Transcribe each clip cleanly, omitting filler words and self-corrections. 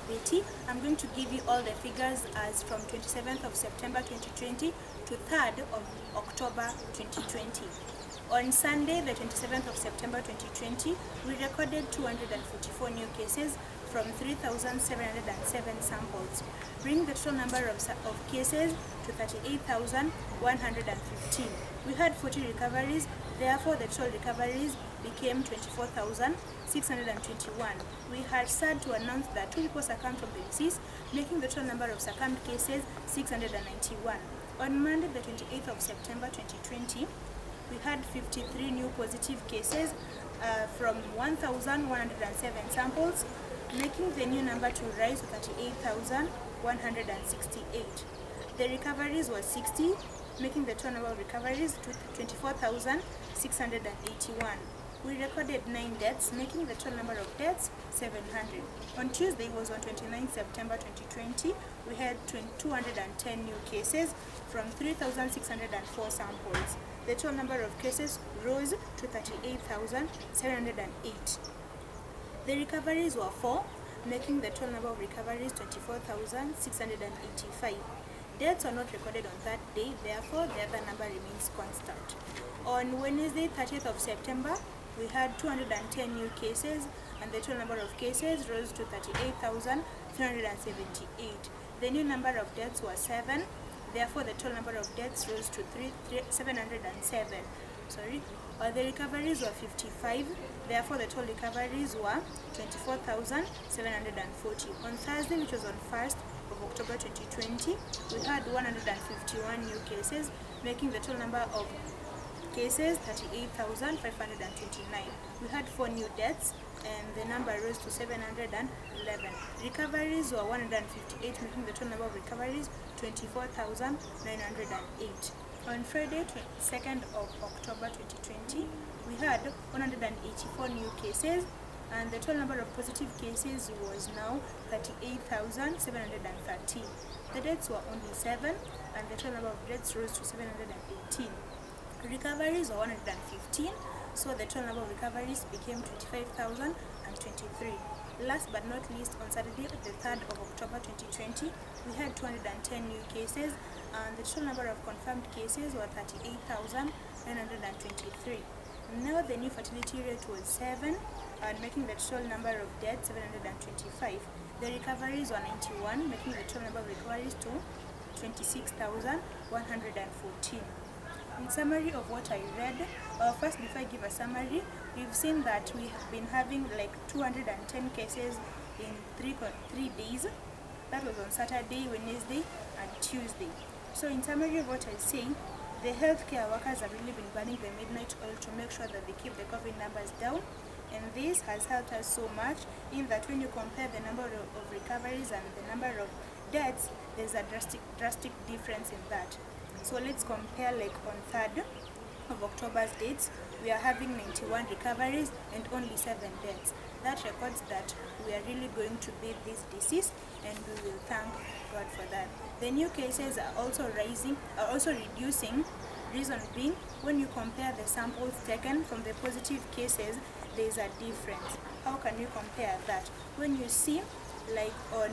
Betty. I'm going to give you all the figures as from 27th of September 2020 to 3rd of October 2020. On Sunday, the 27th of September 2020, we recorded 244 new cases from 3,707 samples, bringing the total number of cases to 38,115. We had 40 recoveries, therefore the total recoveries became 24,621. We had sad to announce that 2 people succumbed from the disease, making the total number of succumbed cases 691. On Monday, the 28th of September 2020, we had 53 new positive cases from 1,107 samples, making the new number to rise to 38,168. The recoveries were 60, making the total number of recoveries to 24,681. We recorded 9 deaths, making the total number of deaths 700. On Tuesday, was on 29 September 2020, we had 210 new cases from 3,604 samples. The total number of cases rose to 38,708. The recoveries were 4, making the total number of recoveries 24,685. Deaths were not recorded on that day, therefore the other number remains constant. On Wednesday, 30th of September, we had 210 new cases, and the total number of cases rose to 38,378. The new number of deaths was 7, therefore the total number of deaths rose to 707. The recoveries were 55, therefore the total recoveries were 24,740. On Thursday, which was on 1st of October 2020, we had 151 new cases, making the total number of cases 38,529. We had 4 new deaths, and the number rose to 711. Recoveries were 158, making the total number of recoveries 24,908. On Friday, 22nd of October 2020, we had 184 new cases, and the total number of positive cases was now 38,730. The deaths were only 7, and the total number of deaths rose to 718. Recoveries were 115, so the total number of recoveries became 25,023. Last but not least, on Saturday, the 3rd of October 2020, we had 210 new cases, and the total number of confirmed cases were 38,923. Now the new fertility rate was 7, and making the total number of deaths 725. The recoveries were 91, making the total number of recoveries to 26,114. In summary of what I read, first before I give a summary, we've seen that we have been having like 210 cases in three days. That was on Saturday, Wednesday, and Tuesday. So in summary of what I say, the healthcare workers have really been burning the midnight oil to make sure that they keep the COVID numbers down. And this has helped us so much in that when you compare the number of recoveries and the number of deaths, there's a drastic difference in that. So let's compare, like on 3rd of October's dates, we are having 91 recoveries and only 7 deaths. That records that we are really going to beat this disease, and we will thank God for that. The new cases are also reducing. Reason being, when you compare the samples taken from the positive cases, there is a difference. How can you compare that? When you see, like on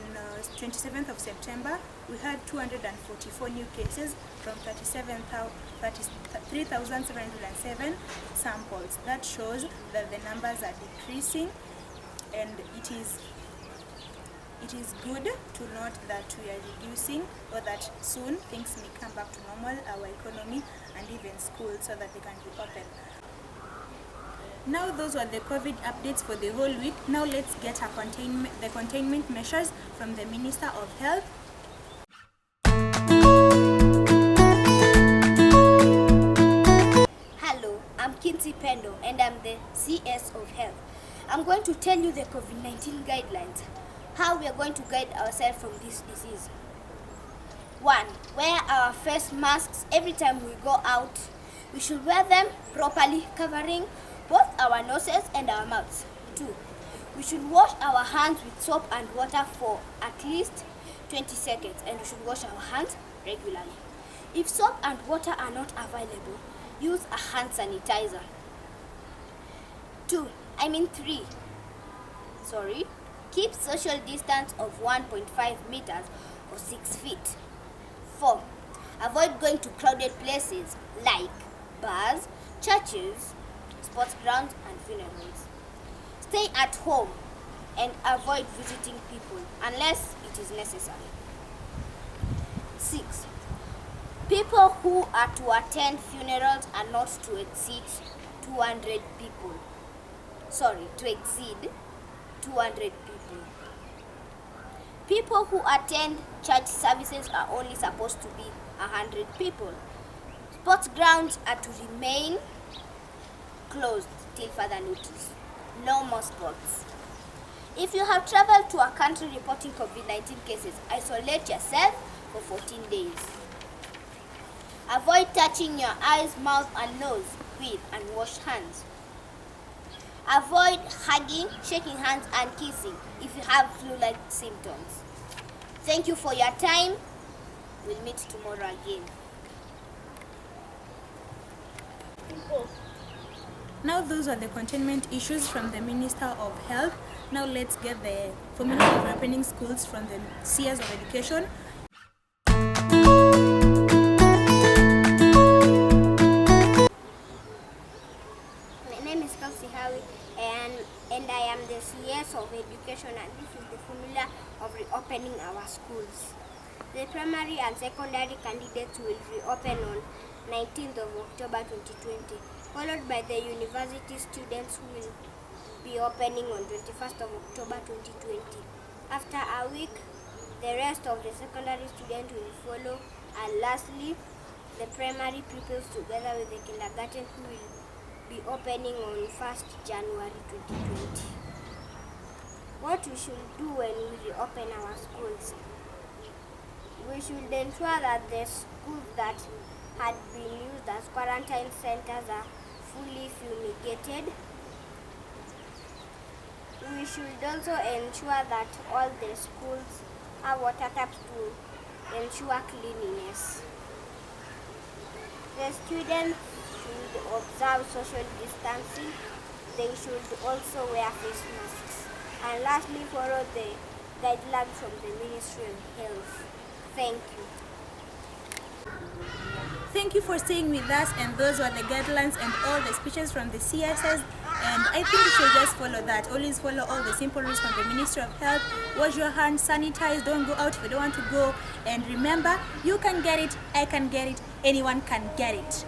27th of September, we had 244 new cases from 3,707 samples. That shows that the numbers are decreasing, and it is good to note that we are reducing, or that soon things may come back to normal, our economy and even schools, so that they can be open. Now those were the COVID updates for the whole week. Now let's get the containment measures from the Minister of Health. Hello, I'm Kinsey Pendo, and I'm the CS of Health. I'm going to tell you the COVID-19 guidelines, how we are going to guide ourselves from this disease. 1. Wear our face masks every time we go out. We should wear them properly, covering both our noses and our mouths. 2. We should wash our hands with soap and water for at least 20 seconds, and we should wash our hands regularly. If soap and water are not available, use a hand sanitizer. 3. Keep social distance of 1.5 meters or 6 feet. 4. Avoid going to crowded places like bars, churches, sports grounds, and funerals. Stay at home and avoid visiting people unless it is necessary. 6. People who are to attend funerals are not to exceed 200 people. To exceed 200 people. People who attend church services are only supposed to be 100 people. Sports grounds are to remain closed till further notice. No more sports. If you have traveled to a country reporting COVID-19 cases, isolate yourself for 14 days. Avoid touching your eyes, mouth, and nose with and wash hands. Avoid hugging, shaking hands, and kissing if you have flu-like symptoms. Thank you for your time. We'll meet tomorrow again. Now those are the containment issues from the Minister of Health. Now let's get the formula of reopening schools from the CS of Education. My name is and I am the CS of Education, and this is the formula of reopening our schools. The primary and secondary candidates will reopen on 19th of October 2020, followed by the university students who will be opening on 21st of October 2020. After a week, the rest of the secondary students will follow, and lastly, the primary pupils together with the kindergarten who will be opening on 1st January 2020. What we should do when we reopen our schools? We should ensure that the schools that had been used as quarantine centers are fully fumigated. We should also ensure that all the schools have water taps to ensure cleanliness. The students should observe social distancing. They should also wear face masks. And lastly, follow the guidelines from the Ministry of Health. Thank you. Thank you for staying with us, and those were the guidelines and all the speeches from the CSS, and I think you should just follow that. Always follow all the simple rules from the Ministry of Health. Wash your hands, sanitize, don't go out if you don't want to go, and remember, you can get it, I can get it, anyone can get it.